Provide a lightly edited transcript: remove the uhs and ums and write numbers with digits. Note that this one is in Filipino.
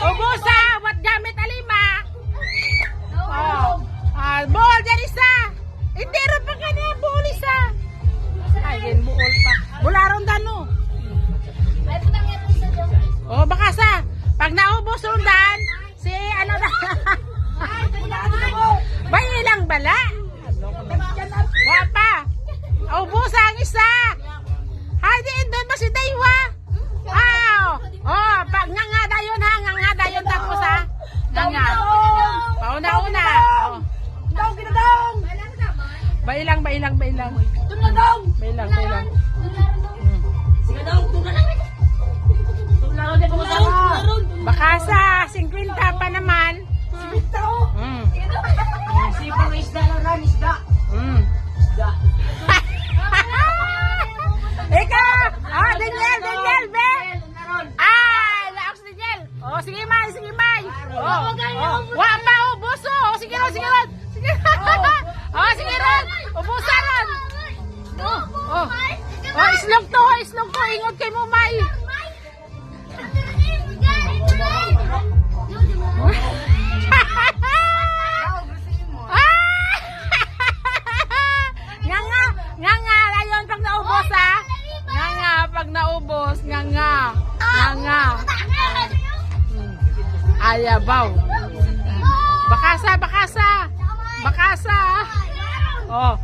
Ubusa, wat gamit alima. Oh. Buol dyan isa. Hindi rin pa kanya, buol isa. Ay, yan buol pa. Bularon dano. Oh, baka sa. Pag naubos rundan, si ano na. Bay ilang bala. Wapa. Ubusa ang isa. Hay, diin doon ba si Daywa? Oh, pag nga dayon ha, nga dayon tapos ha. Nga. Pauna-una. Oh. Bailang. Bailang. Bakasa, 50 pa naman. Sipang isda lang, isda. Ika! Daniel, be! Laos Daniel! Oh, sige, May! Wapa, ubuso! Oh, sige ron! Oh, sige ron! Ubusan ron! Oh, islog to! Ingot kay mo, May! Nga, layon pag naubos ha! Nga, pag naubos, nga. Ayabaw. Bakasa. Oh,